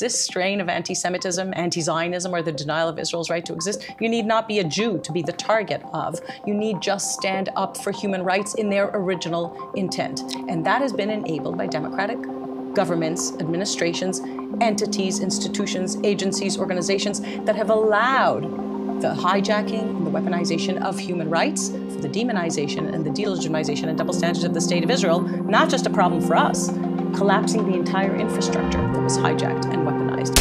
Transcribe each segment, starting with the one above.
this strain of anti-Semitism, anti-Zionism, or the denial of Israel's right to exist, you need not be a Jew to be the target of. You need just stand up for human rights in their original intent. And that has been enabled by democratic governments, administrations, entities, institutions, agencies, organizations that have allowed the hijacking and the weaponization of human rights, for the demonization and the delegitimization and double standards of the State of Israel, not just a problem for us, collapsing the entire infrastructure that was hijacked and weaponized.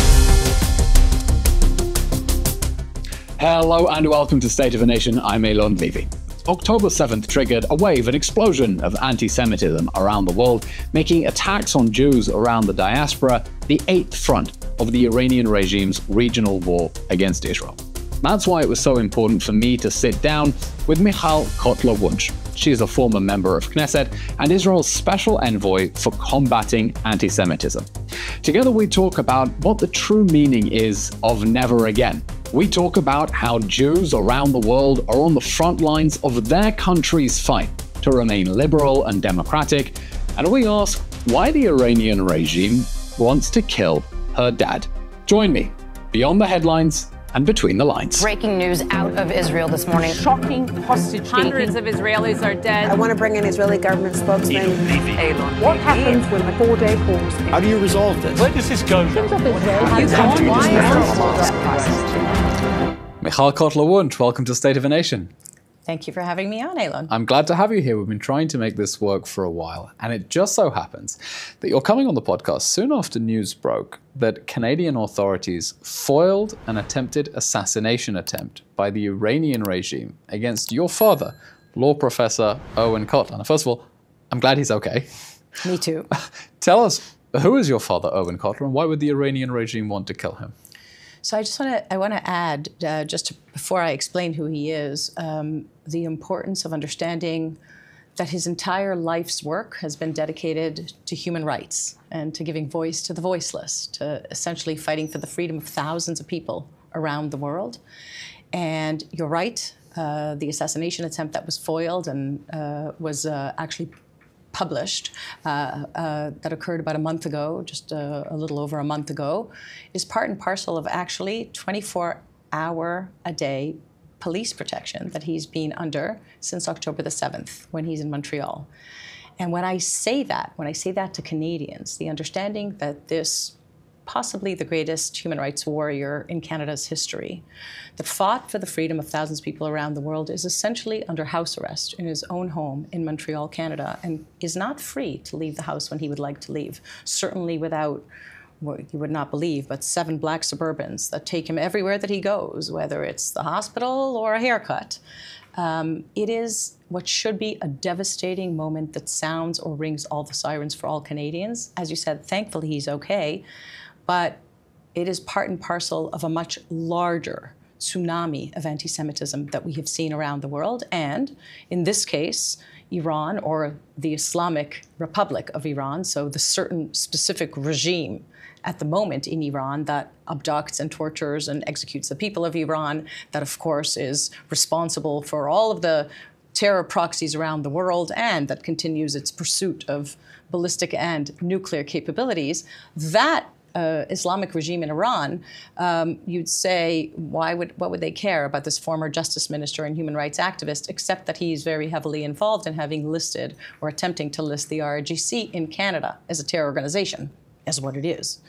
Hello and welcome to State of a Nation. I'm Eylon Levy. October 7th triggered a wave, an explosion of anti-Semitism around the world, making attacks on Jews around the diaspora the eighth front of the Iranian regime's regional war against Israel. That's why it was so important for me to sit down with Michal Cotler-Wunsh. She is a former member of Knesset and Israel's special envoy for combating anti-Semitism. Together we talk about what the true meaning is of never again. We talk about how Jews around the world are on the front lines of their country's fight to remain liberal and democratic, and we ask why the Iranian regime wants to kill her dad. Join me, beyond the headlines and between the lines. Breaking news out of Israel this morning. Shocking hostage taking. Hundreds of Israelis are dead. I want to bring in Israeli government spokesman. Eylon. What happens with a 4-day pause? How do you resolve this? Where does this go? Michal Cotler-Wunsh, welcome to State of a Nation. Thank you for having me on, Eylon. I'm glad to have you here. We've been trying to make this work for a while, and it just so happens that you're coming on the podcast soon after news broke that Canadian authorities foiled an attempted assassination attempt by the Iranian regime against your father, law professor Irwin Cotler. Now, first of all, I'm glad he's okay. Me too. Tell us, who is your father, Irwin Cotler, and why would the Iranian regime want to kill him? So I want to add, before I explain who he is, the importance of understanding that his entire life's work has been dedicated to human rights and to giving voice to the voiceless, to essentially fighting for the freedom of thousands of people around the world. And you're right, the assassination attempt that was foiled and was actually published, that occurred about a month ago, just a little over a month ago, is part and parcel of actually 24-hour-a-day police protection that he's been under since October the 7th, when he's in Montreal. And when I say that to Canadians, the understanding that this possibly the greatest human rights warrior in Canada's history, that fought for the freedom of thousands of people around the world, is essentially under house arrest in his own home in Montreal, Canada, and is not free to leave the house when he would like to leave, certainly without, well, you would not believe, but 7 black Suburbans that take him everywhere that he goes, whether it's the hospital or a haircut. It is what should be a devastating moment that sounds or rings all the sirens for all Canadians. As you said, thankfully he's okay. But it is part and parcel of a much larger tsunami of anti-Semitism that we have seen around the world. And in this case, Iran, or the Islamic Republic of Iran, so the certain specific regime at the moment in Iran that abducts and tortures and executes the people of Iran, that of course is responsible for all of the terror proxies around the world and that continues its pursuit of ballistic and nuclear capabilities, that Islamic regime in Iran, you'd say, what would they care about this former justice minister and human rights activist, except that he's very heavily involved in having listed or attempting to list the IRGC in Canada as a terror organization, as what it is.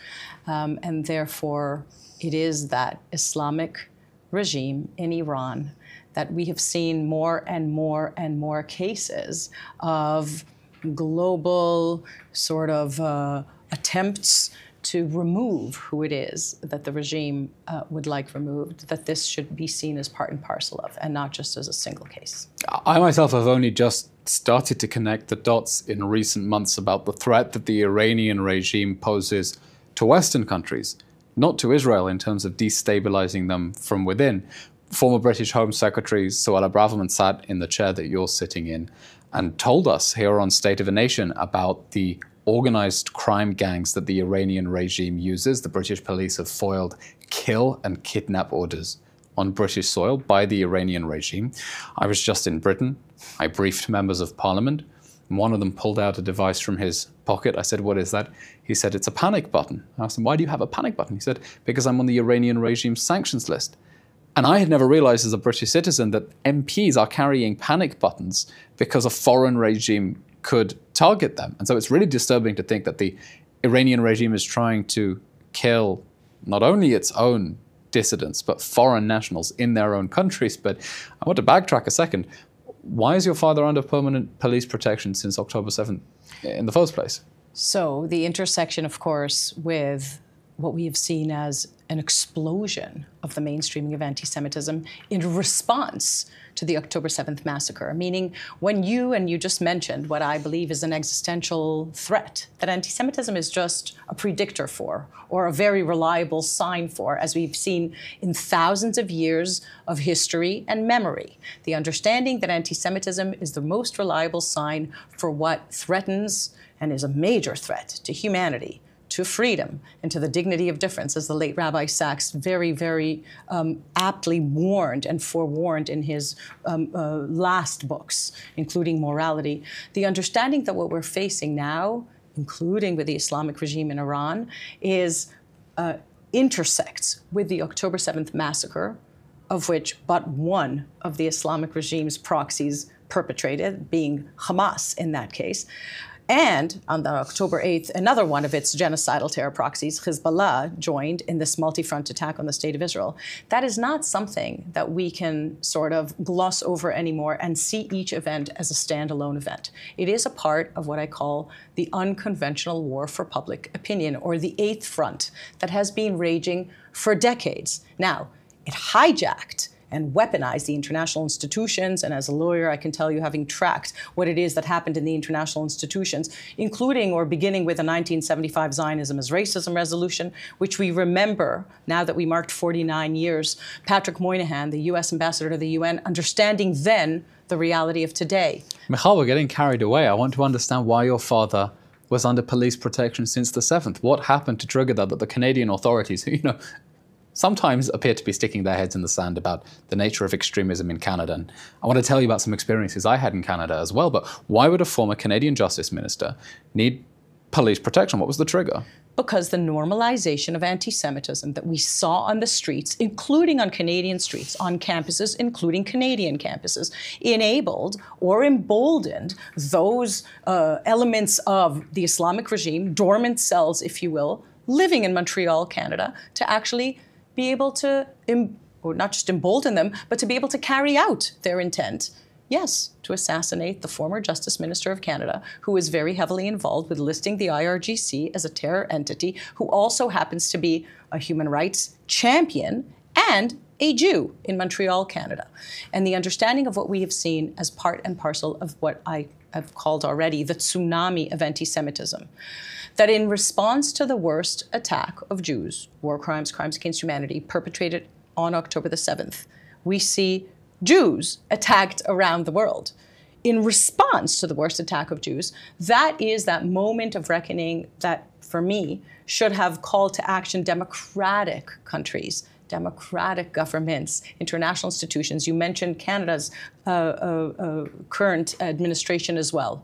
And therefore, it is that Islamic regime in Iran that we have seen more and more and more cases of global sort of attempts to remove who it is that the regime would like removed, that this should be seen as part and parcel of, and not just as a single case. I myself have only just started to connect the dots in recent months about the threat that the Iranian regime poses to Western countries, not to Israel in terms of destabilizing them from within. Former British Home Secretary Suella Braverman sat in the chair that you're sitting in and told us here on State of a Nation about the organized crime gangs that the Iranian regime uses. The British police have foiled kill and kidnap orders on British soil by the Iranian regime. I was just in Britain. I briefed members of parliament. And one of them pulled out a device from his pocket. I said, "What is that?" He said, "It's a panic button." I asked him, "Why do you have a panic button?" He said, "Because I'm on the Iranian regime's sanctions list." And I had never realized as a British citizen that MPs are carrying panic buttons because a foreign regime could target them. And so it's really disturbing to think that the Iranian regime is trying to kill not only its own dissidents, but foreign nationals in their own countries. But I want to backtrack a second. Why is your father under permanent police protection since October 7th in the first place? So the intersection, of course, with what we have seen as an explosion of the mainstreaming of anti-Semitism in response to the October 7th massacre, meaning when you just mentioned what I believe is an existential threat that anti-Semitism is just a predictor for, or a very reliable sign for, as we've seen in thousands of years of history and memory. The understanding that anti-Semitism is the most reliable sign for what threatens and is a major threat to humanity, to freedom, and to the dignity of difference, as the late Rabbi Sachs very, very aptly warned and forewarned in his last books, including Morality. The understanding that what we're facing now, including with the Islamic regime in Iran, is intersects with the October 7th massacre, of which but one of the Islamic regime's proxies perpetrated, being Hamas in that case. And on the October 8th, another one of its genocidal terror proxies, Hezbollah, joined in this multi-front attack on the State of Israel. That is not something that we can sort of gloss over anymore and see each event as a standalone event. It is a part of what I call the unconventional war for public opinion, or the Eighth Front, that has been raging for decades. Now, it hijacked and weaponize the international institutions. And as a lawyer, I can tell you, having tracked what it is that happened in the international institutions, including or beginning with the 1975 Zionism as Racism resolution, which we remember now that we marked 49 years, Patrick Moynihan, the US ambassador to the UN, understanding then the reality of today. Michal, we're getting carried away. I want to understand why your father was under police protection since the 7th. What happened to trigger that the Canadian authorities, sometimes appear to be sticking their heads in the sand about the nature of extremism in Canada. And I want to tell you about some experiences I had in Canada as well. But why would a former Canadian Justice Minister need police protection? What was the trigger? Because the normalization of anti-Semitism that we saw on the streets, including on Canadian streets, on campuses, including Canadian campuses, enabled or emboldened those elements of the Islamic regime, dormant cells, if you will, living in Montreal, Canada, to actually be able to, or not just embolden them, but to be able to carry out their intent, yes, to assassinate the former Justice Minister of Canada, who is very heavily involved with listing the IRGC as a terror entity, who also happens to be a human rights champion and a Jew in Montreal, Canada. And the understanding of what we have seen as part and parcel of what I have called already the tsunami of anti-Semitism, that in response to the worst attack of Jews, war crimes, crimes against humanity, perpetrated on October the 7th, we see Jews attacked around the world. In response to the worst attack of Jews, that is that moment of reckoning that, for me, should have called to action democratic countries, democratic governments, international institutions. You mentioned Canada's current administration as well.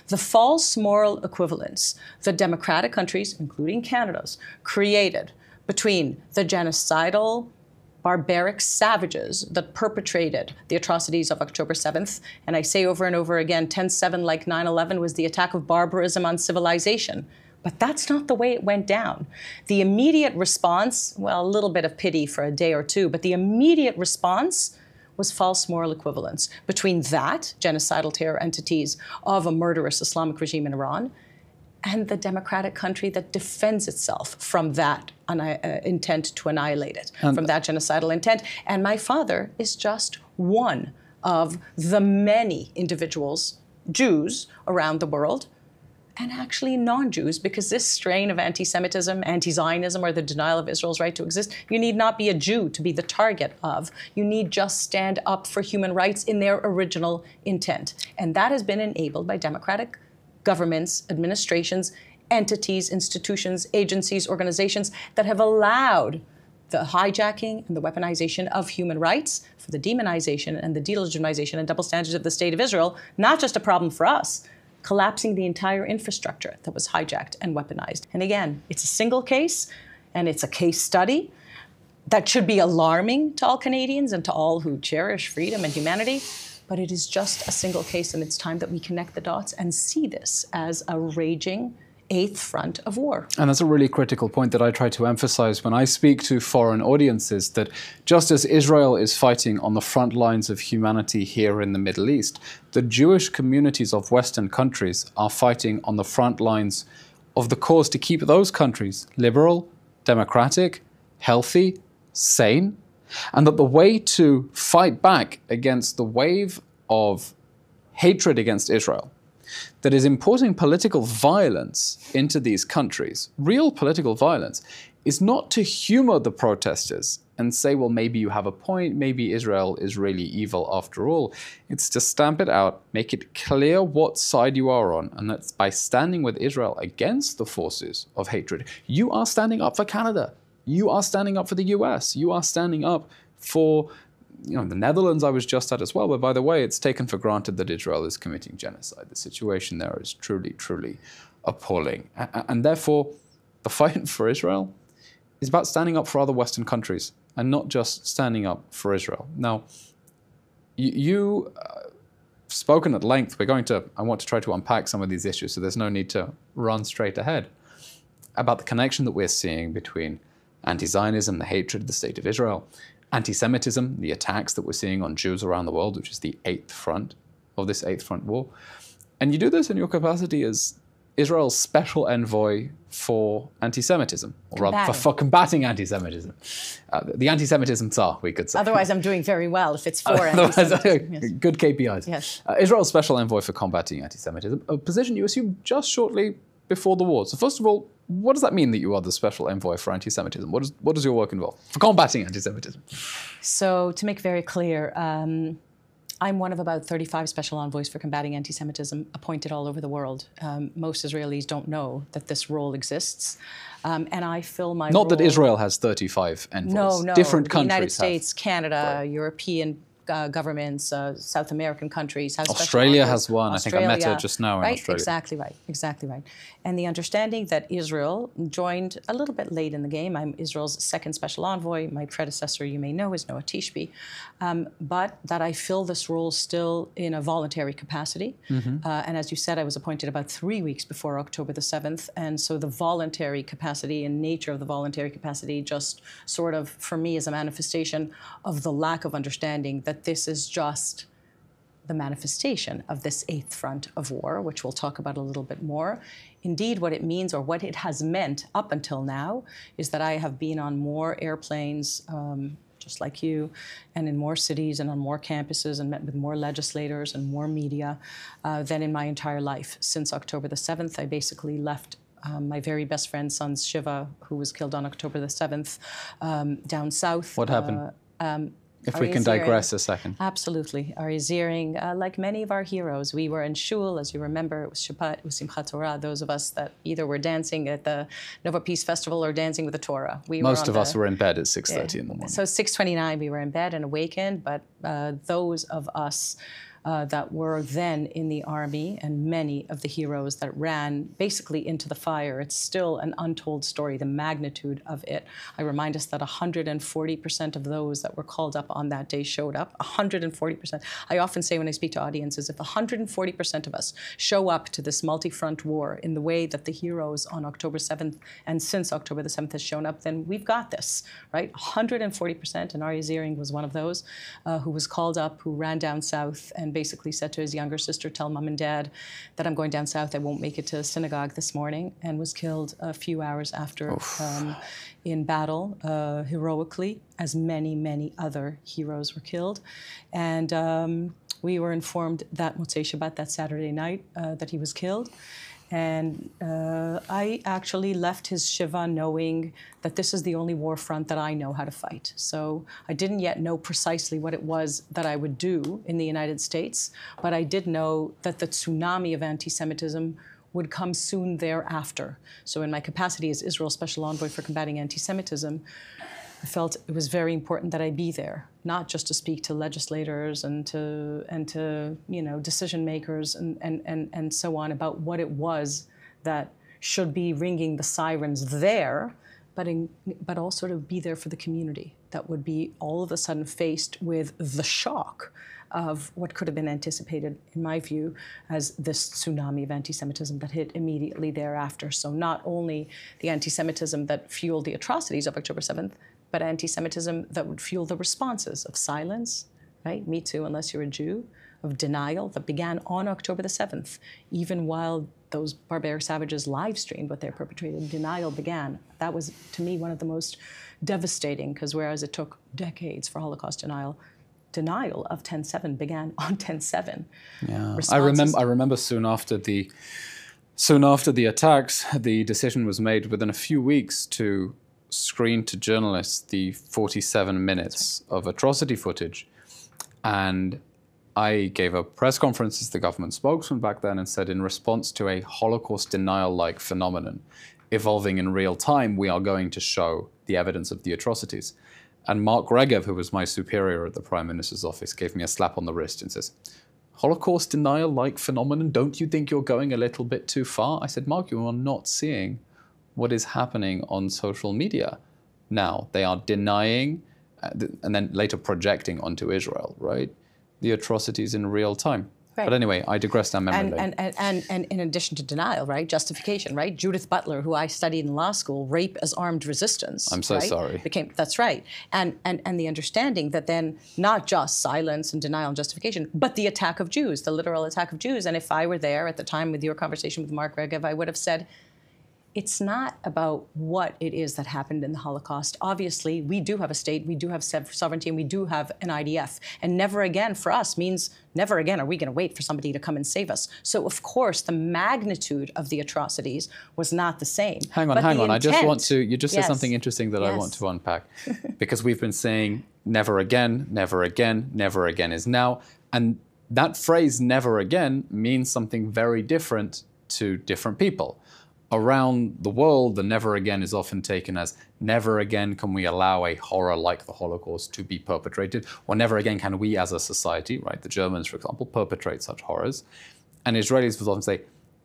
The false moral equivalence the democratic countries, including Canada's, created between the genocidal, barbaric savages that perpetrated the atrocities of October 7th, and I say over and over again, 10/7, like 9/11, was the attack of barbarism on civilization. But that's not the way it went down. The immediate response, well, a little bit of pity for a day or two, but the immediate response was false moral equivalence between that, genocidal terror entities of a murderous Islamic regime in Iran, and the democratic country that defends itself from that intent to annihilate it, from that genocidal intent. And my father is just one of the many individuals, Jews around the world, and actually non-Jews, because this strain of anti-Semitism, anti-Zionism, or the denial of Israel's right to exist, you need not be a Jew to be the target of. You need just stand up for human rights in their original intent. And that has been enabled by democratic governments, administrations, entities, institutions, agencies, organizations that have allowed the hijacking and the weaponization of human rights for the demonization and the delegitimization and double standards of the State of Israel, not just a problem for us, collapsing the entire infrastructure that was hijacked and weaponized. And again, it's a single case, and it's a case study that should be alarming to all Canadians and to all who cherish freedom and humanity. But it is just a single case, and it's time that we connect the dots and see this as a raging eighth front of war. And that's a really critical point that I try to emphasize when I speak to foreign audiences, that just as Israel is fighting on the front lines of humanity here in the Middle East, the Jewish communities of Western countries are fighting on the front lines of the cause to keep those countries liberal, democratic, healthy, sane, and that the way to fight back against the wave of hatred against Israel that is importing political violence into these countries, real political violence, is not to humor the protesters and say, well, maybe you have a point, maybe Israel is really evil after all. It's to stamp it out, make it clear what side you are on, and that's by standing with Israel against the forces of hatred. You are standing up for Canada. You are standing up for the US. You are standing up for the Netherlands. I was just at as well, but by the way, it's taken for granted that Israel is committing genocide. The situation there is truly, truly appalling. And therefore, the fight for Israel is about standing up for other Western countries and not just standing up for Israel. Now, you spoken at length. I want to try to unpack some of these issues, so there's no need to run straight ahead, about the connection that we're seeing between anti-Zionism, the hatred of the state of Israel, anti-Semitism, the attacks that we're seeing on Jews around the world, which is the eighth front of this eighth front war. And you do this in your capacity as Israel's special envoy for anti-Semitism, or rather for combating anti-Semitism. The anti-Semitism Tsar, we could say. Otherwise, I'm doing very well if it's for anti-Semitism. Yes. Good KPIs. Yes. Israel's special envoy for combating anti-Semitism, a position you assumed just shortly before the war. So first of all, what does that mean that you are the special envoy for anti-Semitism? What does your work involve for combating anti-Semitism? So to make very clear, I'm one of about 35 special envoys for combating anti-Semitism appointed all over the world. Most Israelis don't know that this role exists. And I fill my Not that Israel has 35 envoys. No. Different the countries United States, have. Canada, Right. European governments, South American countries have Australia has one. I think I met her just now in right? Australia. Exactly right. And the understanding that Israel joined a little bit late in the game. I'm Israel's second special envoy. My predecessor, you may know, is Noah Tishby. But that I fill this role still in a voluntary capacity. And as you said, I was appointed about 3 weeks before October the 7th. And so the voluntary capacity and nature of the voluntary capacity just sort of, for me, is a manifestation of the lack of understanding that this is just the manifestation of this eighth front of war, which we'll talk about a little bit more. Indeed, what it means, or what it has meant up until now, is that I have been on more airplanes, just like you, and in more cities and on more campuses and met with more legislators and more media than in my entire life. Since October the 7th, I basically left my very best friend's son's Shiva, who was killed on October the 7th, down south. What happened? If we can digress a second. Absolutely. Ari Ziering, like many of our heroes, we were in shul, as you remember, it was Shabbat, it was Simchat Torah, those of us that either were dancing at the Nova Peace Festival or dancing with the Torah. Most of us were in bed at 6:30 in the morning. So 6:29 we were in bed and awakened, but those of us that were then in the army, and many of the heroes that ran basically into the fire. It's still an untold story, the magnitude of it. I remind us that 140% of those that were called up on that day showed up. 140%. I often say when I speak to audiences, if 140% of us show up to this multi-front war in the way that the heroes on October 7th and since October the 7th has shown up, then we've got this, right? 140%, and Ari Ziering was one of those who was called up, who ran down south and basically said to his younger sister, tell mom and dad that I'm going down south, I won't make it to synagogue this morning, and was killed a few hours after in battle, heroically, as many, many other heroes were killed. And we were informed that Motzei Shabbat, that Saturday night, that he was killed. And I actually left his Shiva knowing that this is the only war front that I know how to fight. So I didn't yet know precisely what it was that I would do in the United States, but I did know that the tsunami of anti-Semitism would come soon thereafter. So in my capacity as Israel's Special Envoy for combating anti-Semitism, I felt it was very important that I be there, not just to speak to legislators and to decision makers and so on about what it was that should be ringing the sirens there, but also to be there for the community that would be all of a sudden faced with the shock of what could have been anticipated, in my view, as this tsunami of anti-Semitism that hit immediately thereafter. So not only the anti-Semitism that fueled the atrocities of October 7th, but anti-Semitism that would fuel the responses of silence, right? Me too, unless you're a Jew, of denial that began on October the 7th, even while those barbaric savages live streamed what they perpetrated. Denial began. That was, to me, one of the most devastating, because whereas it took decades for Holocaust denial of 10/7 began on 10/7. Yeah, I remember soon after the attacks, the decision was made within a few weeks to screen to journalists the 47 minutes of atrocity footage. And I gave a press conference as the government spokesman back then and said, in response to a Holocaust denial-like phenomenon evolving in real time, we are going to show the evidence of the atrocities. And Mark Regev, who was my superior at the Prime Minister's office, gave me a slap on the wrist and says, Holocaust denial-like phenomenon, don't you think you're going a little bit too far? I said, Mark, you are not seeing what is happening on social media now. They are denying and then later projecting onto Israel, right? The atrocities in real time. Right. But anyway, I digress down memory lane. And in addition to denial, right, justification, right? Judith Butler, who I studied in law school, rape as armed resistance. I'm so sorry. That's right. And the understanding that then not just silence and denial and justification, but the attack of Jews, the literal attack of Jews. And if I were there at the time with your conversation with Mark Regev, I would have said, it's not about what it is that happened in the Holocaust. Obviously, we do have a state, we do have sovereignty, and we do have an IDF. And never again for us means never again are we going to wait for somebody to come and save us. So, of course, the magnitude of the atrocities was not the same. Hang on. I just want to, you just said something interesting that I want to unpack. Because we've been saying never again, never again, never again is now. And that phrase, never again, means something very different to different people. Around the world, the never again is often taken as never again can we allow a horror like the Holocaust to be perpetrated, or never again can we as a society, right, the Germans, for example, perpetrate such horrors. And Israelis will often say,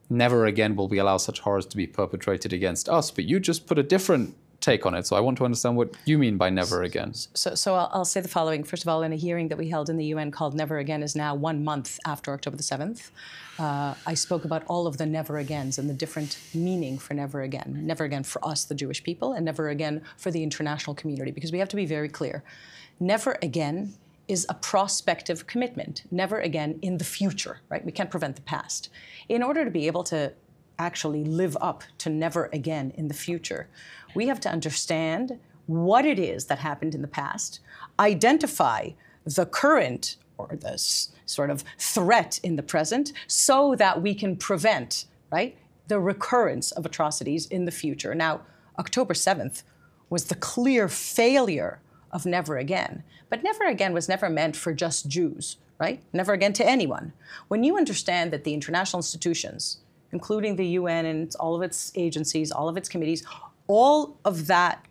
never again will we allow such horrors to be perpetrated against us, but you just put a different take on it. So I want to understand what you mean by never again. So I'll say the following. First of all, in a hearing that we held in the UN called Never Again is now 1 month after October the 7th, I spoke about all of the never agains and the different meaning for never again. Never again for us, the Jewish people, and never again for the international community, because we have to be very clear. Never again is a prospective commitment. Never again in the future, right? We can't prevent the past. In order to be able to actually live up to never again in the future, we have to understand what it is that happened in the past, identify the current or the sort of threat in the present, so that we can prevent, right, the recurrence of atrocities in the future. Now, October 7th was the clear failure of never again, but never again was never meant for just Jews, right? Never again to anyone. When you understand that the international institutions, including the UN and all of its agencies, all of its committees, all of that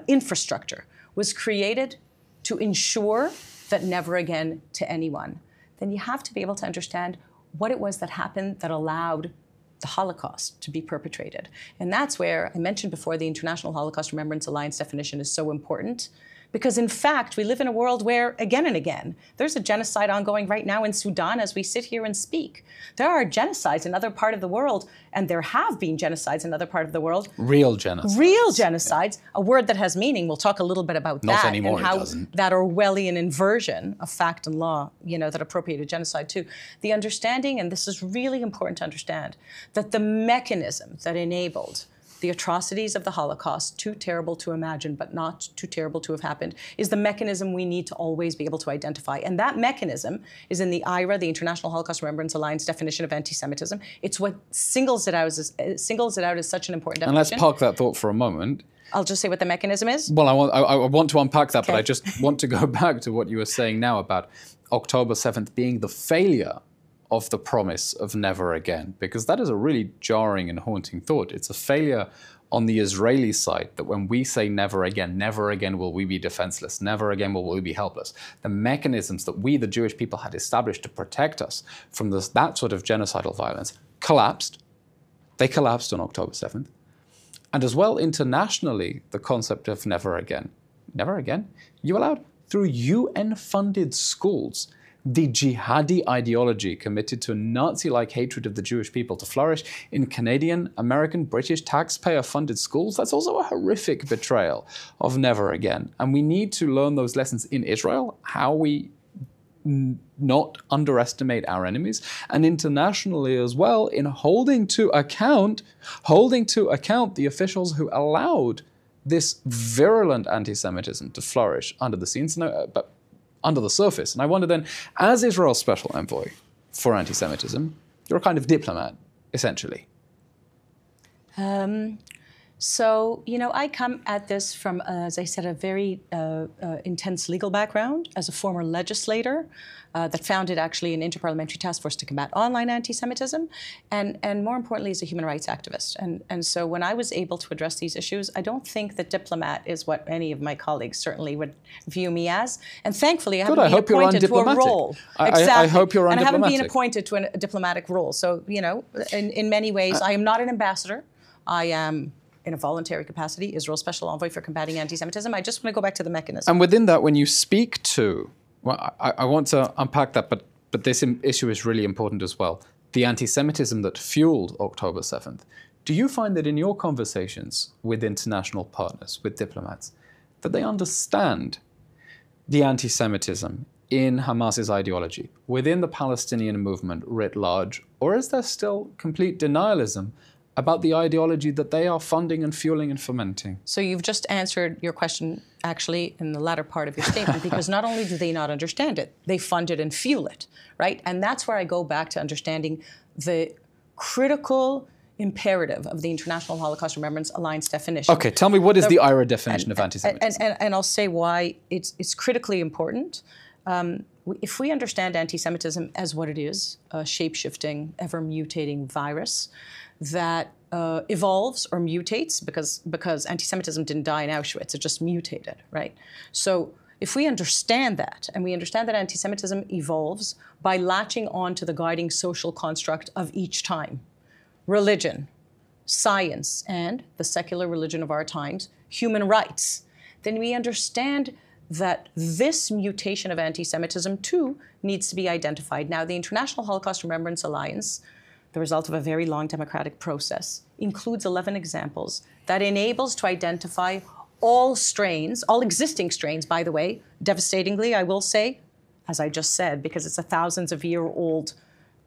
infrastructure was created to ensure that never again to anyone, then you have to be able to understand what it was that happened that allowed the Holocaust to be perpetrated. And that's where I mentioned before the International Holocaust Remembrance Alliance definition is so important. Because in fact, we live in a world where, again and again, there's a genocide ongoing right now in Sudan as we sit here and speak. There are genocides in other parts of the world, and there have been genocides in other parts of the world. Real genocides. Real genocides, a word that has meaning. We'll talk a little bit about Not that anymore, and how it doesn't. that Orwellian inversion of fact and law, that appropriated genocide too. The understanding, and this is really important to understand, that the mechanism that enabled the atrocities of the Holocaust, too terrible to imagine, but not too terrible to have happened, is the mechanism we need to always be able to identify. And that mechanism is in the IHRA, the International Holocaust Remembrance Alliance definition of anti-Semitism. It's what singles it out as such an important definition. And let's park that thought for a moment. I'll just say what the mechanism is. Well, I want to unpack that, but I just want to go back to what you were saying now about October 7th being the failure of the promise of never again, because that is a really jarring and haunting thought. It's a failure on the Israeli side that when we say never again will we be defenseless, never again will we be helpless, the mechanisms that we, the Jewish people, had established to protect us from that sort of genocidal violence collapsed. They collapsed on October 7th. And as well, internationally, the concept of never again. Never again? You allowed, through UN-funded schools, the jihadi ideology committed to a Nazi-like hatred of the Jewish people to flourish in Canadian, American, British taxpayer-funded schools. That's also a horrific betrayal of never again. And we need to learn those lessons in Israel, how we not underestimate our enemies, and internationally as well, in holding to account the officials who allowed this virulent anti-Semitism to flourish under the scenes, but under the surface. And I wonder then, as Israel's special envoy for anti-Semitism, you're a kind of diplomat, essentially. So, I come at this from, as I said, a very intense legal background as a former legislator that founded actually an interparliamentary task force to combat online anti-Semitism, and more importantly, as a human rights activist. And so when I was able to address these issues, I don't think that diplomat is what any of my colleagues certainly would view me as. And thankfully, I haven't been appointed to a role. Exactly. I hope you're undiplomatic. And I haven't been appointed to a diplomatic role. So, in many ways, I am not an ambassador. I am, in a voluntary capacity, Israel's special envoy for combating anti-Semitism. I just want to go back to the mechanism. And within that, when you speak to, well, I want to unpack that, but this issue is really important as well. The anti-Semitism that fueled October 7th. Do you find that in your conversations with international partners, with diplomats, that they understand the anti-Semitism in Hamas's ideology, within the Palestinian movement writ large, or is there still complete denialism about the ideology that they are funding and fueling and fomenting? So you've just answered your question, actually, in the latter part of your statement, because not only do they not understand it, they fund it and fuel it, right? And that's where I go back to understanding the critical imperative of the International Holocaust Remembrance Alliance definition. Okay, tell me, what is the IHRA definition of anti-Semitism? And I'll say why it's critically important. If we understand anti-Semitism as what it is, a shape-shifting, ever-mutating virus that evolves or mutates, because anti-Semitism didn't die in Auschwitz, it just mutated, right? So if we understand that, and we understand that anti-Semitism evolves by latching on to the guiding social construct of each time, religion, science, and the secular religion of our times, human rights, then we understand that this mutation of anti-Semitism, too, needs to be identified. Now, the International Holocaust Remembrance Alliance, the result of a very long democratic process, includes 11 examples that enables to identify all strains, all existing strains, by the way, devastatingly, I will say, as I just said, because it's a thousands-of-year-old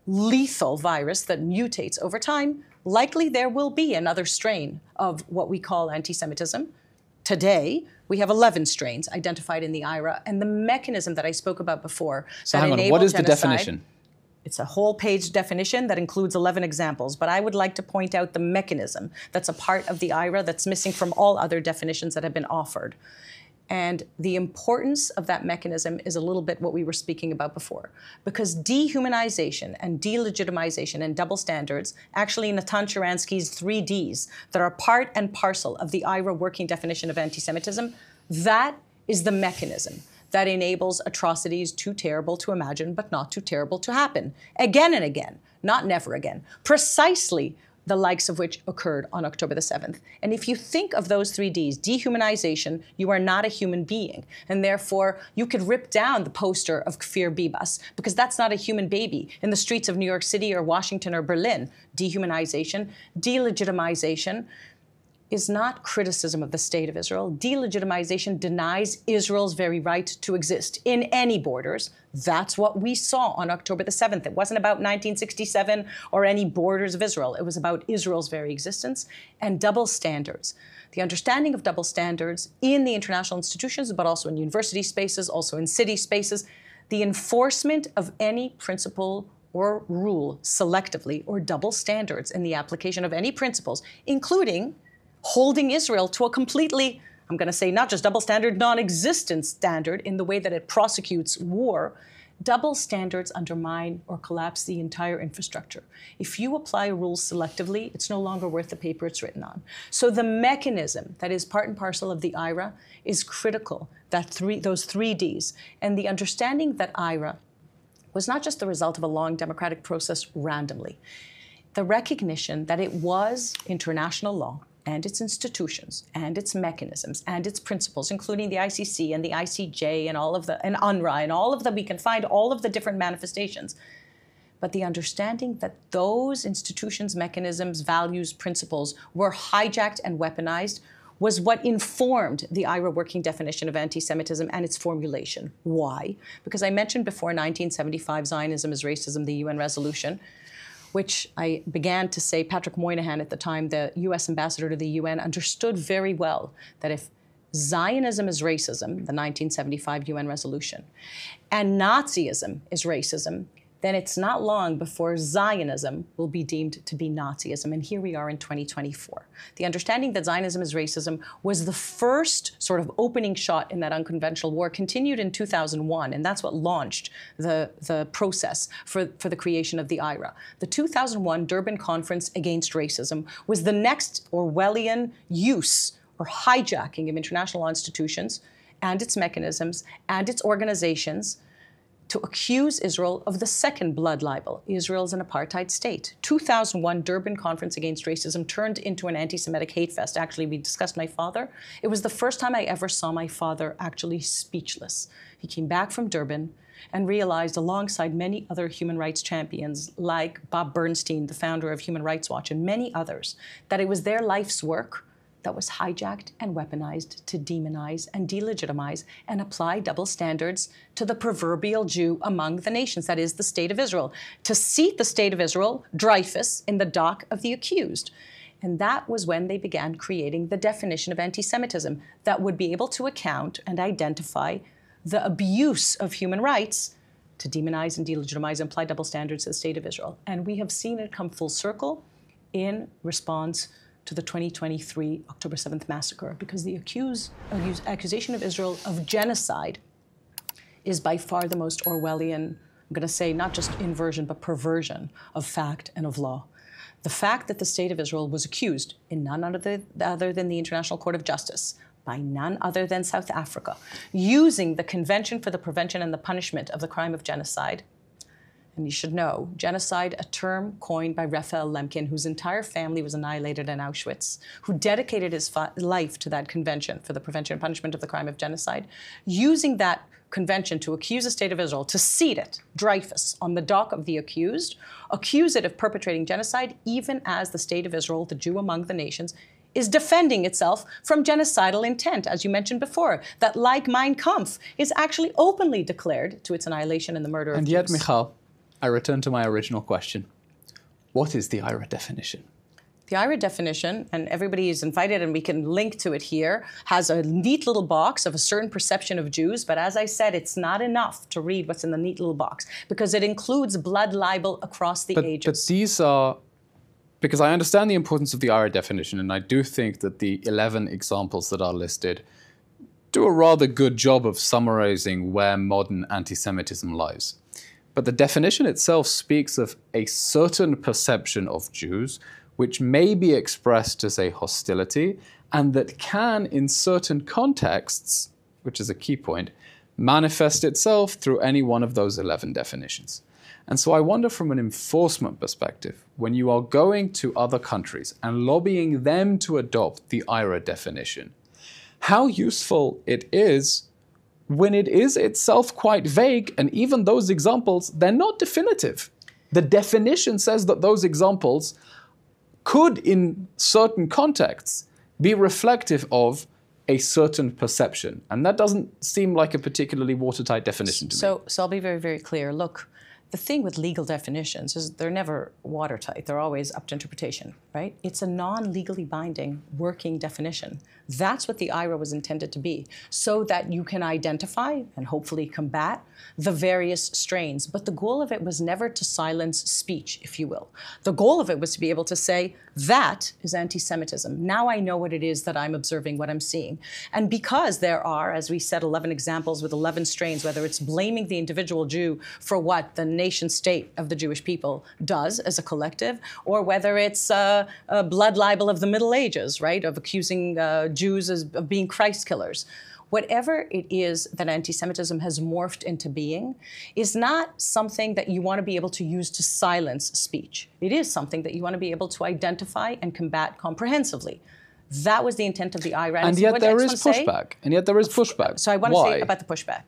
lethal virus that mutates over time. Likely there will be another strain of what we call anti-Semitism. Today, we have 11 strains identified in the IHRA, and the mechanism that I spoke about before. So hang on, what is the definition? It's a whole-page definition that includes 11 examples, but I would like to point out the mechanism that's a part of the IHRA that's missing from all other definitions that have been offered. And the importance of that mechanism is a little bit what we were speaking about before, because dehumanization and delegitimization and double standards, actually Natan Sharansky's 3 Ds that are part and parcel of the IHRA working definition of anti-Semitism, that is the mechanism that enables atrocities too terrible to imagine, but not too terrible to happen. Again and again, not never again. Precisely the likes of which occurred on October the 7th. And if you think of those 3 Ds, dehumanization, you are not a human being. And therefore, you could rip down the poster of Kfir Bibas, because that's not a human baby in the streets of New York City or Washington or Berlin. Dehumanization, delegitimization is not criticism of the state of Israel. Delegitimization denies Israel's very right to exist in any borders. That's what we saw on October the 7th. It wasn't about 1967 or any borders of Israel. It was about Israel's very existence and double standards. The understanding of double standards in the international institutions, but also in university spaces, also in city spaces, the enforcement of any principle or rule selectively, or double standards in the application of any principles, including holding Israel to a completely, I'm going to say, not just double standard, non-existent standard in the way that it prosecutes war, Double standards undermine or collapse the entire infrastructure. If you apply rules selectively, it's no longer worth the paper it's written on. So the mechanism that is part and parcel of the IHRA is critical, those three Ds. And the understanding that IHRA was not just the result of a long democratic process randomly. The recognition that it was international law and its institutions and its mechanisms and its principles, including the ICC and the ICJ and and UNRWA and all of them, we can find all of the different manifestations. But the understanding that those institutions, mechanisms, values, principles were hijacked and weaponized was what informed the IHRA working definition of anti-Semitism and its formulation. Why? Because I mentioned before 1975, Zionism is racism, the UN resolution, which I began to say, Patrick Moynihan at the time, the US ambassador to the UN, understood very well that if Zionism is racism, the 1975 UN resolution, and Nazism is racism, then it's not long before Zionism will be deemed to be Nazism. And here we are in 2024. The understanding that Zionism is racism was the first sort of opening shot in that unconventional war, continued in 2001, and that's what launched the process for the creation of the IHRA. The 2001 Durban Conference Against Racism was the next Orwellian use or hijacking of international law institutions and its mechanisms and its organizations to accuse Israel of the second blood libel. Israel's an apartheid state. 2001 Durban Conference Against Racism turned into an anti-Semitic hate fest. Actually, we discussed my father. It was the first time I ever saw my father actually speechless. He came back from Durban and realized, alongside many other human rights champions like Bob Bernstein, the founder of Human Rights Watch, and many others, that it was their life's work that was hijacked and weaponized to demonize and delegitimize and apply double standards to the proverbial Jew among the nations, that is, the State of Israel, to seat the State of Israel, Dreyfus, in the dock of the accused. And that was when they began creating the definition of anti-Semitism that would be able to account and identify the abuse of human rights to demonize and delegitimize and apply double standards to the State of Israel. And we have seen it come full circle in response to the 2023 October 7th massacre, because the accusation of Israel of genocide is by far the most Orwellian, I'm going to say not just inversion, but perversion of fact and of law. The fact that the State of Israel was accused in none other than the International Court of Justice, by none other than South Africa, using the Convention for the Prevention and the Punishment of the Crime of Genocide. And you should know, genocide, a term coined by Raphael Lemkin, whose entire family was annihilated in Auschwitz, who dedicated his life to that convention for the prevention and punishment of the crime of genocide, using that convention to accuse the State of Israel, to seat it, Dreyfus, on the dock of the accused, accuse it of perpetrating genocide, even as the State of Israel, the Jew among the nations, is defending itself from genocidal intent, as you mentioned before, that, like Mein Kampf, is actually openly declared to its annihilation and the murder of Jews. And yet, Michal, I return to my original question. What is the IHRA definition? The IHRA definition, and everybody is invited and we can link to it here, has a neat little box of a certain perception of Jews, but as I said, it's not enough to read what's in the neat little box, because it includes blood libel across the ages. But these are, because I understand the importance of the IHRA definition, and I do think that the 11 examples that are listed do a rather good job of summarizing where modern anti-Semitism lies. But the definition itself speaks of a certain perception of Jews, which may be expressed as a hostility, and that can, in certain contexts, which is a key point, manifest itself through any one of those 11 definitions. And so I wonder, from an enforcement perspective, when you are going to other countries and lobbying them to adopt the IHRA definition, how useful it is when it is itself quite vague, and even those examples, they're not definitive. The definition says that those examples could, in certain contexts, be reflective of a certain perception. And that doesn't seem like a particularly watertight definition to me. So I'll be very, very clear. Look, The thing with legal definitions is they're never watertight. They're always up to interpretation, right? It's a non-legally binding working definition. That's what the IHRA was intended to be, so that you can identify and hopefully combat the various strains. But the goal of it was never to silence speech, if you will. The goal of it was to be able to say, that is anti-Semitism. Now I know what it is that I'm observing, what I'm seeing. And because there are, as we said, 11 examples with 11 strains, whether it's blaming the individual Jew for what the nation state of the Jewish people does as a collective, or whether it's a blood libel of the Middle Ages, right, of accusing Jews of being Christ killers. Whatever it is that anti-Semitism has morphed into being is not something that you want to be able to use to silence speech. It is something that you want to be able to identify and combat comprehensively. That was the intent of the IHRA. And yet there is pushback. And yet there is pushback. So I want to say about the pushback.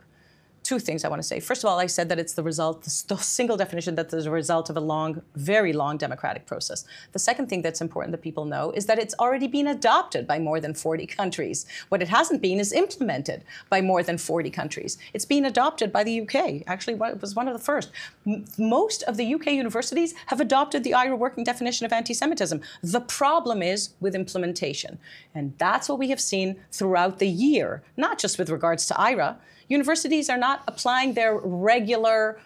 Two things I want to say. First of all, I said that it's the result, the single definition that is a result of a long, very long democratic process. The second thing that's important that people know is that it's already been adopted by more than 40 countries. What it hasn't been is implemented by more than 40 countries. It's been adopted by the UK. Actually, it was one of the first. Most of the UK universities have adopted the IHRA working definition of anti-Semitism. The problem is with implementation. And that's what we have seen throughout the year, not just with regards to IHRA. Universities are not applying their regular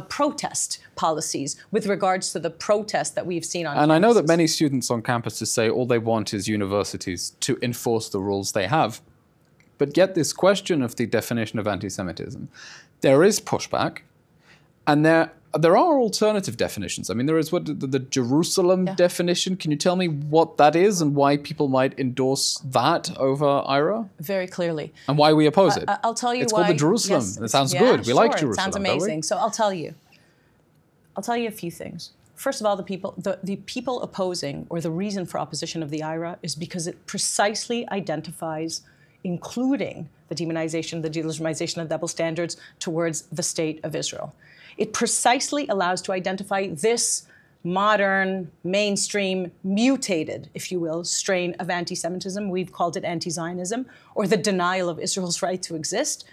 protest policies with regards to the protest that we've seen on campuses. And I know that many students on campuses say all they want is universities to enforce the rules they have. But yet this question of the definition of anti-Semitism, there is pushback, and there are alternative definitions. I mean, there is the Jerusalem definition. Can you tell me what that is and why people might endorse that over IHRA? Very clearly. And why we oppose it? I'll tell you it's why. It's called the Jerusalem. Yes, it sounds good. We like Jerusalem. It sounds amazing. So I'll tell you. I'll tell you a few things. First of all, the people opposing, or the reason for opposition of the IHRA, is because it precisely identifies, including the demonization, the delegitimization of double standards towards the state of Israel. It precisely allows to identify this modern, mainstream, mutated, if you will, strain of anti-Semitism. We've called it anti-Zionism, or the denial of Israel's right to exist.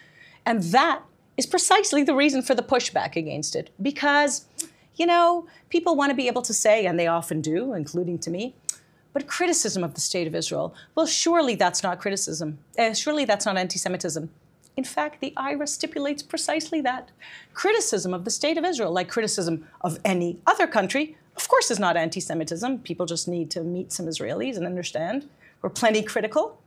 And that is precisely the reason for the pushback against it. Because, you know, people want to be able to say, and they often do, including to me, but criticism of the state of Israel, well, surely that's not criticism. Surely that's not anti-Semitism. In fact, the IHRA stipulates precisely that. Criticism of the state of Israel, like criticism of any other country, of course is not anti-Semitism. People just need to meet some Israelis and understand we're plenty critical.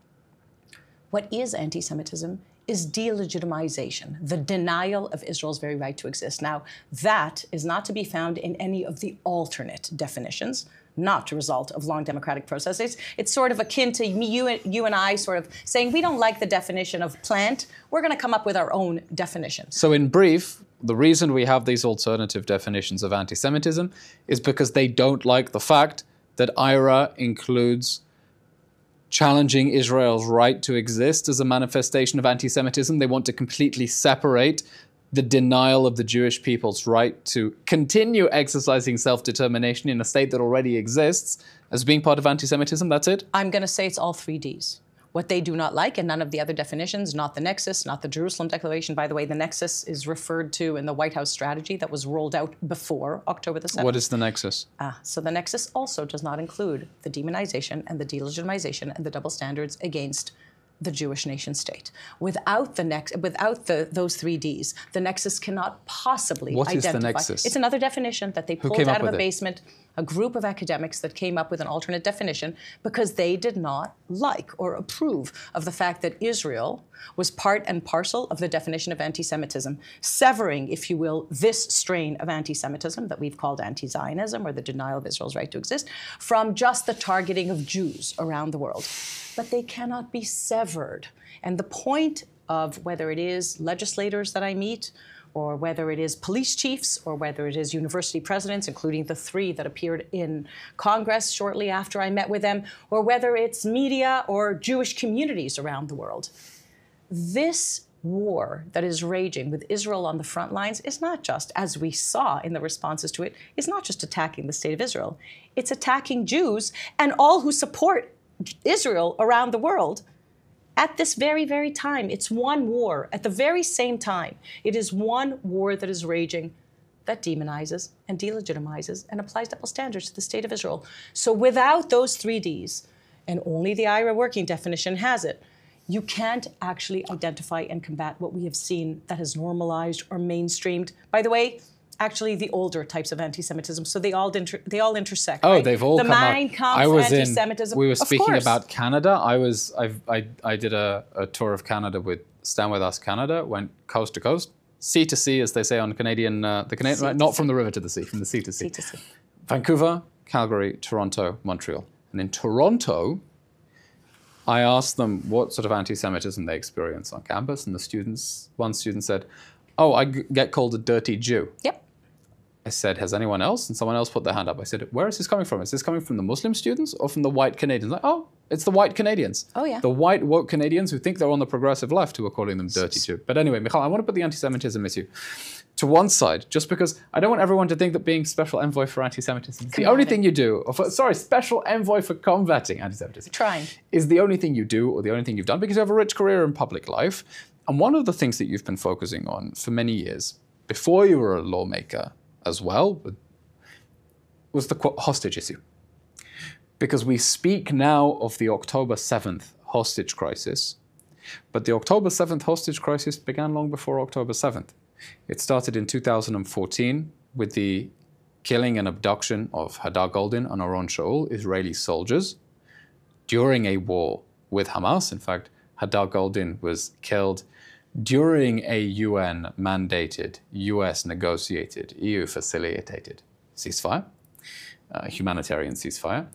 What is anti-Semitism is delegitimization, the denial of Israel's very right to exist. Now, that is not to be found in any of the alternate definitions, not a result of long democratic processes. It's sort of akin to you and I sort of saying, we don't like the definition of plant, we're going to come up with our own definition. So in brief, the reason we have these alternative definitions of anti-Semitism is because they don't like the fact that IHRA includes challenging Israel's right to exist as a manifestation of anti-Semitism. They want to completely separate the denial of the Jewish people's right to continue exercising self-determination in a state that already exists as being part of anti-Semitism. That's it? I'm going to say it's all three Ds. What they do not like, and none of the other definitions, not the nexus, not the Jerusalem Declaration. By the way, the nexus is referred to in the White House strategy that was rolled out before October the 7th. What is the nexus? So the nexus also does not include the demonization and the delegitimization and the double standards against the Jewish nation state. Without those three Ds, the nexus cannot possibly identify. What is the nexus? It's another definition that they pulled out of a basement, a group of academics that came up with an alternate definition because they did not like or approve of the fact that Israel was part and parcel of the definition of anti-Semitism, severing, if you will, this strain of anti-Semitism that we've called anti-Zionism, or the denial of Israel's right to exist, from just the targeting of Jews around the world. But they cannot be severed. And the point of whether it is legislators that I meet, or whether it is police chiefs, or whether it is university presidents, including the 3 that appeared in Congress shortly after I met with them, or whether it's media or Jewish communities around the world, this war that is raging with Israel on the front lines is not just, as we saw in the responses to it, is not just attacking the state of Israel. It's attacking Jews and all who support Israel around the world. At this very, very time, it's one war. At the very same time, it is one war that is raging that demonizes and delegitimizes and applies double standards to the state of Israel. So without those 3 Ds, and only the IHRA working definition has it, you can't actually identify and combat what we have seen that has normalized or mainstreamed. By the way, actually the older types of anti-Semitism, so they all intersect. Oh, right? they've all the come out. Mein Kampf anti-Semitism. We were Of speaking course. about Canada. I did a tour of Canada with Stand With Us Canada, went coast to coast, sea to sea, as they say on Canadian, right? Not from the river to the sea, from the sea to sea. Sea to sea. Vancouver, Calgary, Toronto, Montreal. And in Toronto, I asked them what sort of anti-Semitism they experience on campus, and one student said, "Oh, I get called a dirty Jew." Yep. I said, "Has anyone else?" And someone else put their hand up. I said, "Where is this coming from? Is this coming from the Muslim students or from the white Canadians?" Like, "Oh, it's the white Canadians." Oh, yeah. The white woke Canadians who think they're on the progressive left who are calling them dirty Jew. But anyway, Michal, I want to put the anti-Semitism issue to one side, just because I don't want everyone to think that being special envoy for anti-Semitism is the only thing you do, special envoy for combating anti-Semitism. Trying. Is the only thing you do or the only thing you've done, because you have a rich career in public life. And one of the things that you've been focusing on for many years, before you were a lawmaker as well, was the hostage issue. Because we speak now of the October 7th hostage crisis, but the October 7th hostage crisis began long before October 7th. It started in 2014 with the killing and abduction of Hadar Goldin and Oron Shaul, Israeli soldiers, during a war with Hamas. In fact, Hadar Goldin was killed during a UN-mandated, US-negotiated, EU-facilitated ceasefire, humanitarian ceasefire.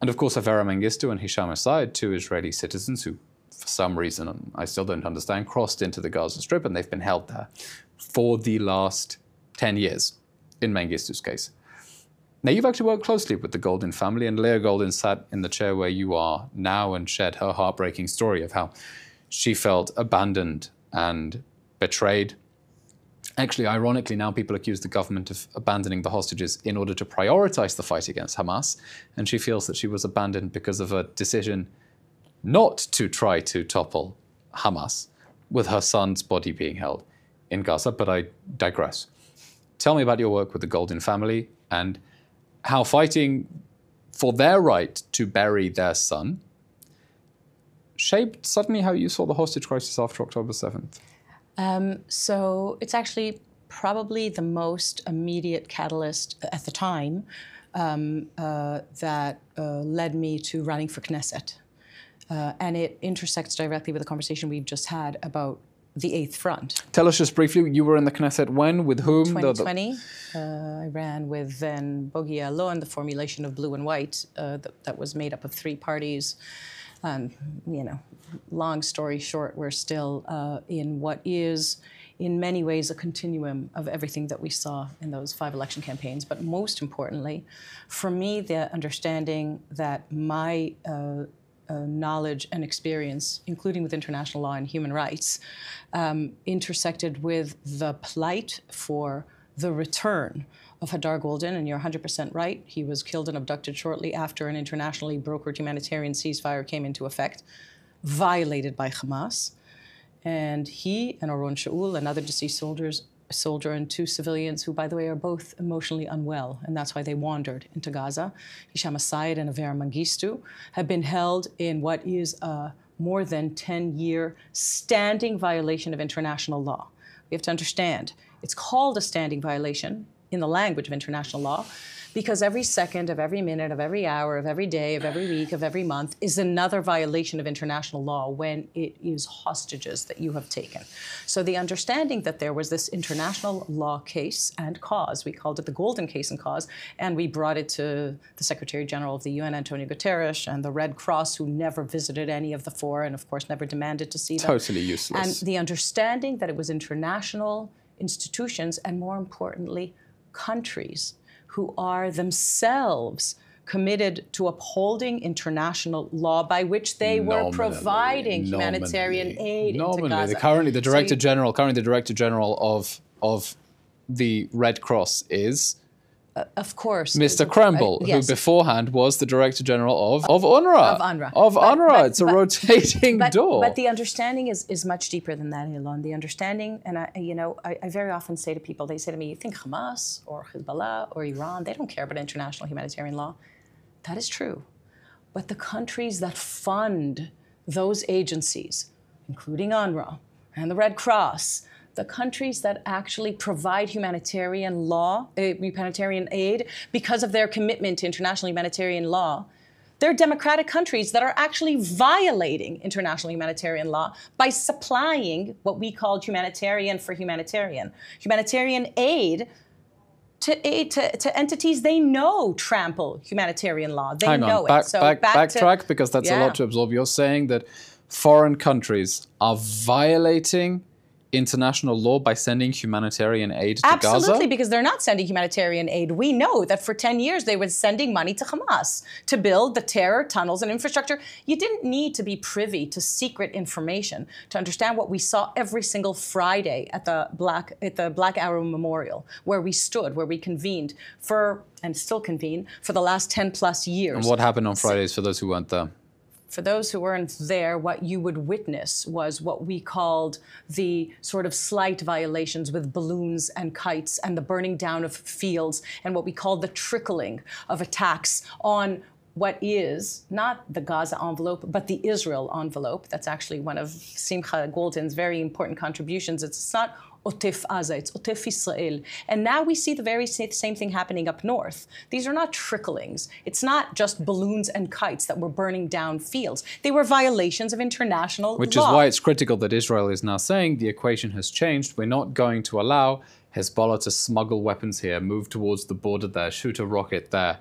And of course, Avera Mengistu and Hisham Asad, 2 Israeli citizens who, for some reason, I still don't understand, crossed into the Gaza Strip, and they've been held there for the last 10 years, in Mengistu's case. Now, you've actually worked closely with the Goldin family, and Leah Goldin sat in the chair where you are now and shared her heartbreaking story of how she felt abandoned and betrayed. Actually, ironically, now people accuse the government of abandoning the hostages in order to prioritize the fight against Hamas, and she feels that she was abandoned because of a decision not to try to topple Hamas, with her son's body being held in Gaza. But I digress. Tell me about your work with the Goldin family and how fighting for their right to bury their son shaped suddenly how you saw the hostage crisis after October 7th. So it's actually probably the most immediate catalyst at the time that led me to running for Knesset. And it intersects directly with the conversation we've just had about the Eighth Front. Tell us just briefly, you were in the Knesset when, with whom? 2020. I ran with then Bogi Eylon, the formulation of blue and white that was made up of 3 parties. Long story short, we're still in what is, in many ways, a continuum of everything that we saw in those 5 election campaigns. But most importantly, for me, the understanding that my knowledge and experience, including with international law and human rights, intersected with the plight for the return of Hadar Goldin, and you're 100% right. He was killed and abducted shortly after an internationally brokered humanitarian ceasefire came into effect, violated by Hamas. And he and Oron Shaul and other deceased soldier and 2 civilians who, by the way, are both emotionally unwell, and that's why they wandered into Gaza, Hisham Asad and Avera Mengistu, have been held in what is a more than 10-year standing violation of international law. We have to understand, it's called a standing violation in the language of international law because every second of every minute of every hour of every day of every week of every month is another violation of international law when it is hostages that you have taken. So the understanding that there was this international law case and cause, we called it the Goldin case and cause, and we brought it to the Secretary General of the UN, Antonio Guterres, and the Red Cross, who never visited any of the 4 and, of course, never demanded to see them. Totally useless. And the understanding that it was international institutions and, more importantly, countries who are themselves committed to upholding international law by which they were providing humanitarian aid into Gaza. Currently, the Director General of the Red Cross is Of course. Mr. Kremble, yes. who beforehand was the Director General of UNRWA. Of UNRWA. Of UNRWA. It's a rotating door. But the understanding is much deeper than that, Eylon. The understanding, and I very often say to people, they say to me, you think Hamas or Hezbollah or Iran, they don't care about international humanitarian law. That is true. But the countries that fund those agencies, including UNRWA and the Red Cross, the countries that actually provide humanitarian aid because of their commitment to international humanitarian law, they're democratic countries that are actually violating international humanitarian law by supplying what we call humanitarian aid to entities they know trample humanitarian law. They know it. So backtrack, because that's a lot to absorb. You're saying that foreign countries are violating international law by sending humanitarian aid to Gaza? Absolutely, because they're not sending humanitarian aid. We know that for 10 years they were sending money to Hamas to build the terror tunnels and infrastructure. You didn't need to be privy to secret information to understand what we saw every single Friday at the Black Arrow Memorial, where we stood, where we convened and still convene for the last 10 plus years. And what happened on Fridays for those who weren't there? For those who weren't there, what you would witness was what we called the sort of slight violations with balloons and kites and the burning down of fields and what we call the trickling of attacks on what is not the Gaza envelope, but the Israel envelope. That's actually one of Simcha Golden's very important contributions. It's not Otef Aza, it's Otef Israel. And now we see the very same thing happening up north. These are not tricklings. It's not just balloons and kites that were burning down fields. They were violations of international law. Which is why it's critical that Israel is now saying the equation has changed. We're not going to allow Hezbollah to smuggle weapons here, move towards the border there, shoot a rocket there,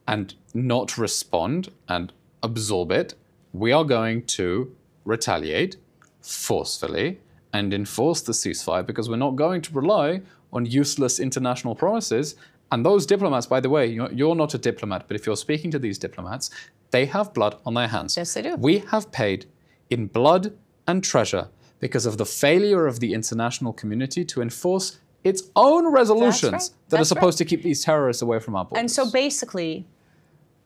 and not respond and absorb it. We are going to retaliate forcefully and enforce the ceasefire, because we're not going to rely on useless international promises. And those diplomats, by the way, you're not a diplomat, but if you're speaking to these diplomats, they have blood on their hands. Yes, they do. We have paid in blood and treasure because of the failure of the international community to enforce its own resolutions that are supposed to keep these terrorists away from our borders. And so basically,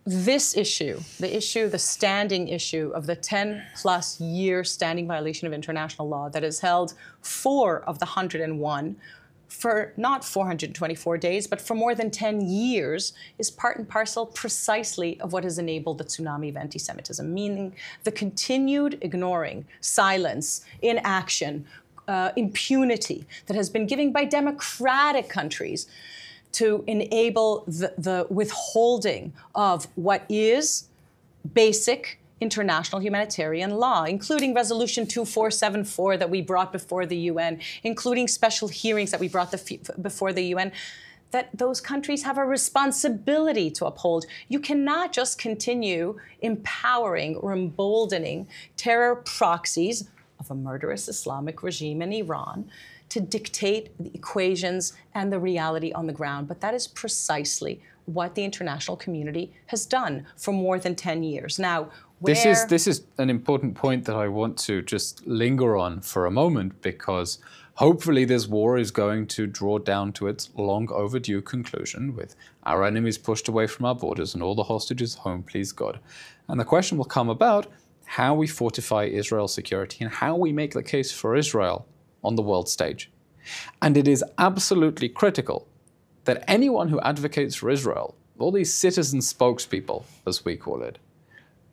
this issue, the standing issue of the 10-plus year standing violation of international law that has held 4 of the 101 for not 424 days, but for more than 10 years, is part and parcel precisely of what has enabled the tsunami of anti-Semitism, meaning the continued ignoring, silence, inaction, impunity that has been given by democratic countries to enable the withholding of what is basic international humanitarian law, including Resolution 2474 that we brought before the UN, including special hearings that we brought before the UN, that those countries have a responsibility to uphold. You cannot just continue empowering or emboldening terror proxies of a murderous Islamic regime in Iran to dictate the equations and the reality on the ground. But that is precisely what the international community has done for more than 10 years. Now, this is an important point that I want to just linger on for a moment, because hopefully this war is going to draw down to its long overdue conclusion with our enemies pushed away from our borders and all the hostages home, please God. And the question will come about how we fortify Israel's security and how we make the case for Israel on the world stage. And it is absolutely critical that anyone who advocates for Israel, all these citizen spokespeople, as we call it,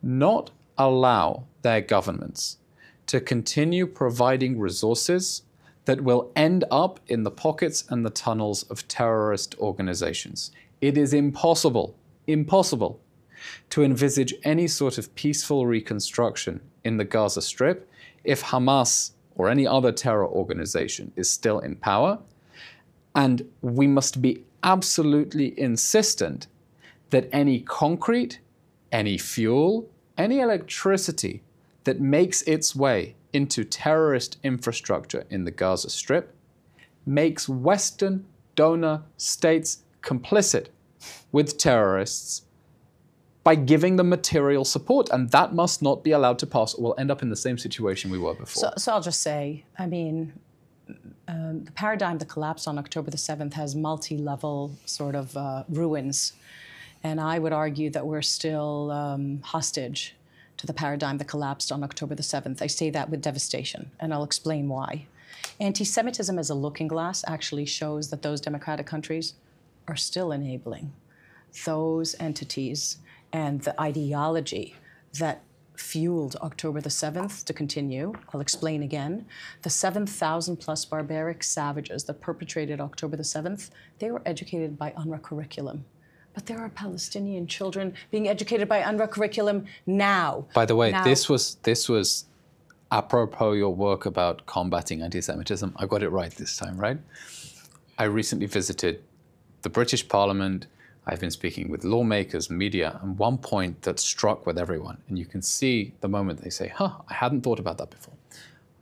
not allow their governments to continue providing resources that will end up in the pockets and the tunnels of terrorist organizations. It is impossible to envisage any sort of peaceful reconstruction in the Gaza Strip if Hamas or any other terror organization is still in power. And we must be absolutely insistent that any concrete, any fuel, any electricity that makes its way into terrorist infrastructure in the Gaza Strip makes Western donor states complicit with terrorists by giving them material support, and that must not be allowed to pass, or we'll end up in the same situation we were before. So I'll just say, I mean, the paradigm that collapsed on October the 7th has multi-level sort of ruins. And I would argue that we're still hostage to the paradigm that collapsed on October the 7th. I say that with devastation, and I'll explain why. Anti-Semitism as a looking glass actually shows that those democratic countries are still enabling those entities and the ideology that fueled October the 7th to continue. I'll explain again. The 7,000 plus barbaric savages that perpetrated October the 7th, they were educated by UNRWA curriculum. But there are Palestinian children being educated by UNRWA curriculum now. By the way, this was apropos your work about combating anti-Semitism. I got it right this time, right? I recently visited the British Parliament. I've been speaking with lawmakers, media, and one point that struck with everyone, and you can see the moment they say, I hadn't thought about that before.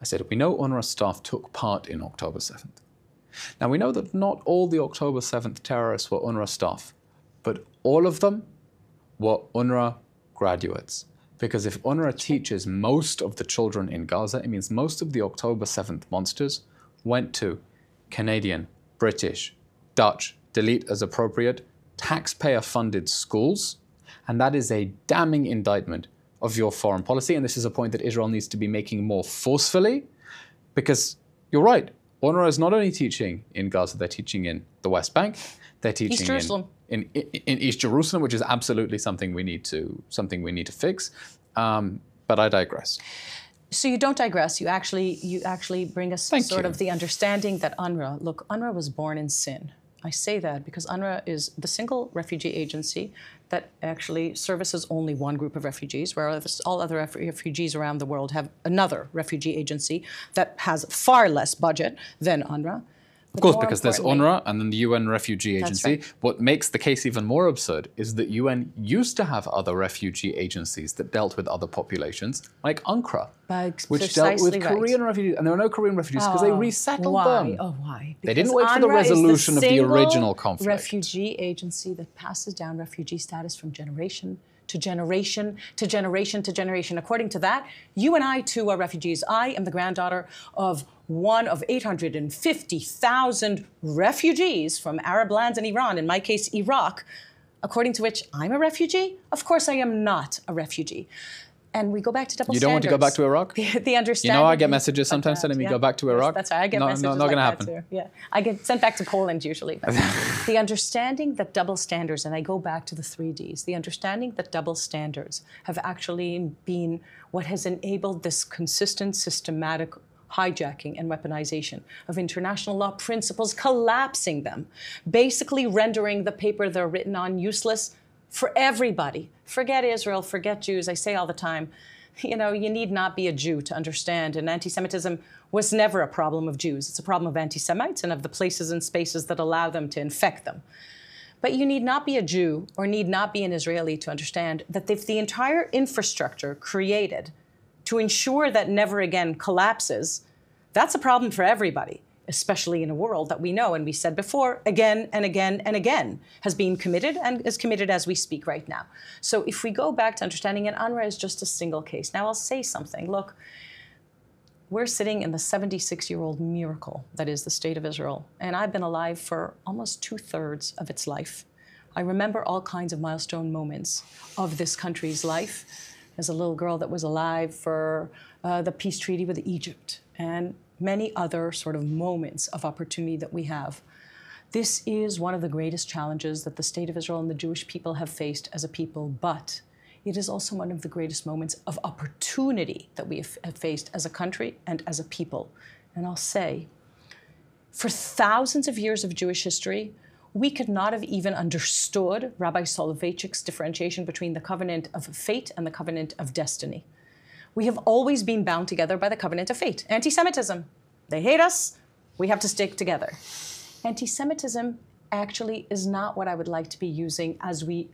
I said, we know UNRWA staff took part in October 7th. Now, we know that not all the October 7th terrorists were UNRWA staff, but all of them were UNRWA graduates. Because if UNRWA teaches most of the children in Gaza, it means most of the October 7th monsters went to Canadian, British, Dutch, delete as appropriate, taxpayer-funded schools, and that is a damning indictment of your foreign policy. And this is a point that Israel needs to be making more forcefully, because you're right, UNRWA is not only teaching in Gaza, they're teaching in the West Bank, they're teaching East Jerusalem. In East Jerusalem, which is absolutely something we need to fix. But I digress. So you don't digress. You actually bring us of the understanding that UNRWA was born in sin. I say that because UNRWA is the single refugee agency that actually services only one group of refugees, whereas all other refugees around the world have another refugee agency that has far less budget than UNRWA. Of course, because there's UNRWA and then the UN Refugee Agency. Right. What makes the case even more absurd is that UN used to have other refugee agencies that dealt with other populations, like UNRWA, which dealt with Korean refugees. And there were no Korean refugees because they resettled them. Oh, why? They didn't wait for the resolution of the original conflict. Refugee agency that passes down refugee status from generation to generation to generation to generation. According to that, you and I too are refugees. I am the granddaughter of one of 850,000 refugees from Arab lands and Iran, in my case, Iraq, according to which I'm a refugee? Of course I am not a refugee. And we go back to double standards. You don't want to go back to Iraq? The understanding. You know, I get messages sometimes telling me go back to Iraq. That's right. I get messages not like gonna that happen. too. Yeah, I get sent back to Poland usually. But the understanding that double standards, and I go back to the 3Ds, the understanding that double standards have actually been what has enabled this consistent, systematic hijacking and weaponization of international law principles, collapsing them, basically rendering the paper they're written on useless for everybody. Forget Israel, forget Jews. I say all the time, you need not be a Jew to understand. And anti-Semitism was never a problem of Jews. It's a problem of anti-Semites and of the places and spaces that allow them to infect them. But you need not be a Jew or need not be an Israeli to understand that if the entire infrastructure created to ensure that never again collapses, that's a problem for everybody, especially in a world that we know, and we said before, again and again and again, has been committed and is committed as we speak right now. So if we go back to understanding, and UNRWA is just a single case. Now I'll say something. Look, we're sitting in the 76-year-old miracle that is the State of Israel, and I've been alive for almost 2/3 of its life. I remember all kinds of milestone moments of this country's life. As a little girl that was alive for the peace treaty with Egypt and many other sort of moments of opportunity that we have. This is one of the greatest challenges that the State of Israel and the Jewish people have faced as a people, but it is also one of the greatest moments of opportunity that we have faced as a country and as a people. And I'll say, for thousands of years of Jewish history, we could not have even understood Rabbi Soloveitchik's differentiation between the covenant of fate and the covenant of destiny. We have always been bound together by the covenant of fate. Anti-Semitism, they hate us, we have to stick together. Anti-Semitism actually is not what I would like to be using as we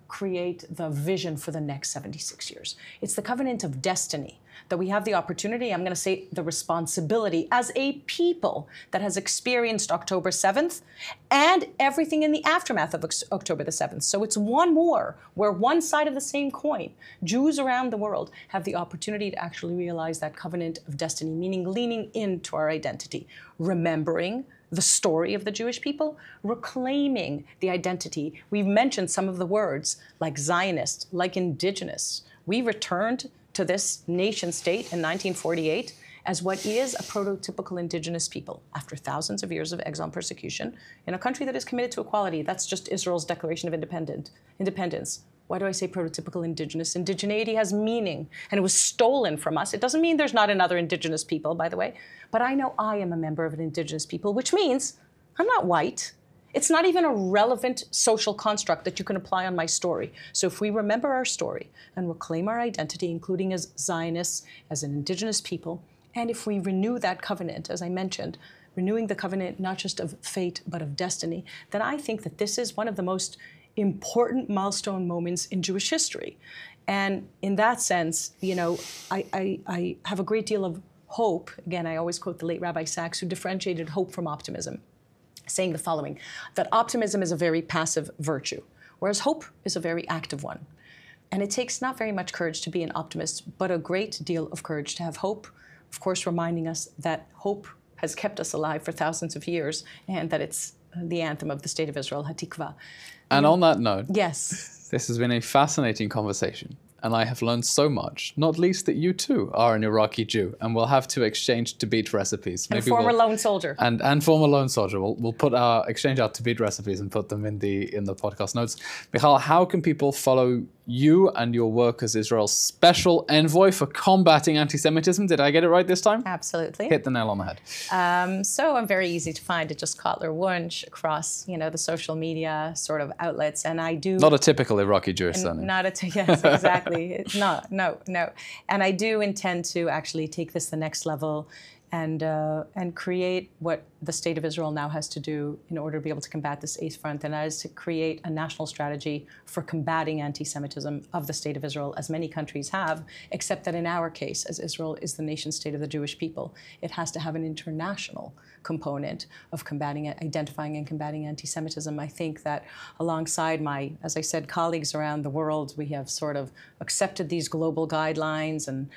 create the vision for the next 76 years. It's the covenant of destiny, that we have the opportunity, I'm going to say the responsibility as a people that has experienced October 7th and everything in the aftermath of October the 7th. So it's one more, where one side of the same coin, Jews around the world have the opportunity to actually realize that covenant of destiny, meaning leaning into our identity, remembering the story of the Jewish people, reclaiming the identity. We've mentioned some of the words like Zionist, like indigenous. We returned to this nation state in 1948 as what is a prototypical indigenous people after thousands of years of exile and persecution in a country that is committed to equality. That's just Israel's Declaration of Independence. Why do I say prototypical indigenous? Indigeneity has meaning, and it was stolen from us. It doesn't mean there's not another indigenous people, by the way, but I know I am a member of an indigenous people, which means I'm not white. It's not even a relevant social construct that you can apply on my story. So if we remember our story and reclaim our identity, including as Zionists, as an indigenous people, and if we renew that covenant, as I mentioned, renewing the covenant not just of fate, but of destiny, then I think that this is one of the most important milestone moments in Jewish history. And in that sense, you know, I have a great deal of hope. Again, I always quote the late Rabbi Sachs, who differentiated hope from optimism, saying the following, that optimism is a very passive virtue, whereas hope is a very active one. And it takes not very much courage to be an optimist, but a great deal of courage to have hope, of course, reminding us that hope has kept us alive for thousands of years, and that it's the anthem of the State of Israel, Hatikva. And on that note, yes, this has been a fascinating conversation, and I have learned so much, not least that you too are an Iraqi Jew, and we'll have to exchange Tabit recipes. And former lone soldier. And former lone soldier. We'll put exchange our Tabit recipes and put them in the podcast notes. Michal, how can people follow you and your work as Israel's special envoy for combating anti-Semitism? Did I get it right this time? Absolutely. Hit the nail on the head. So I'm very easy to find. It's just Cotler-Wunsh across, you know, the social media sort of outlets, and I do not a typical Iraqi Jewish surname. Yes, exactly. No. And I do intend to actually take this the next level and create what the State of Israel now has to do in order to be able to combat this eighth front, and that is to create a national strategy for combating anti-Semitism of the State of Israel, as many countries have, except that in our case, as Israel is the nation state of the Jewish people, it has to have an international component of identifying and combating anti-Semitism. I think that alongside my, as I said, colleagues around the world, we have sort of accepted these global guidelines and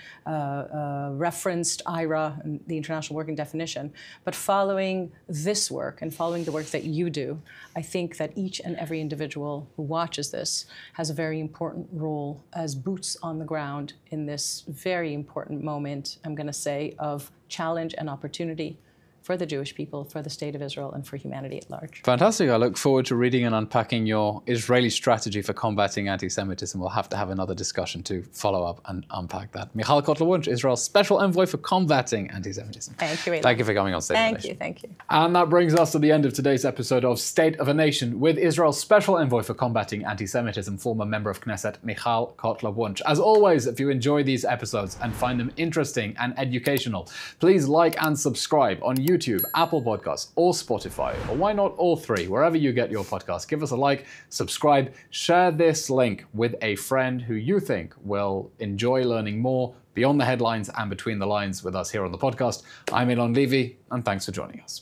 referenced IHRA and the International Working Definition. But following this work and following the work that you do, I think that each and every individual who watches this has a very important role as boots on the ground in this very important moment, I'm going to say, of challenge and opportunity for the Jewish people, for the State of Israel, and for humanity at large. Fantastic. I look forward to reading and unpacking your Israeli strategy for combating anti-Semitism. We'll have to have another discussion to follow up and unpack that. Michal Cotler-Wunsh, Israel's special envoy for combating anti-Semitism. Thank you, Eylon. Thank you for coming on State of a Nation. Thank you. And that brings us to the end of today's episode of State of a Nation with Israel's special envoy for combating anti-Semitism, former member of Knesset, Michal Cotler-Wunsh. As always, if you enjoy these episodes and find them interesting and educational, please like and subscribe on YouTube, Apple Podcasts, or Spotify, or why not all three, wherever you get your podcasts. Give us a like, subscribe, share this link with a friend who you think will enjoy learning more beyond the headlines and between the lines with us here on the podcast. I'm Eylon Levy, and thanks for joining us.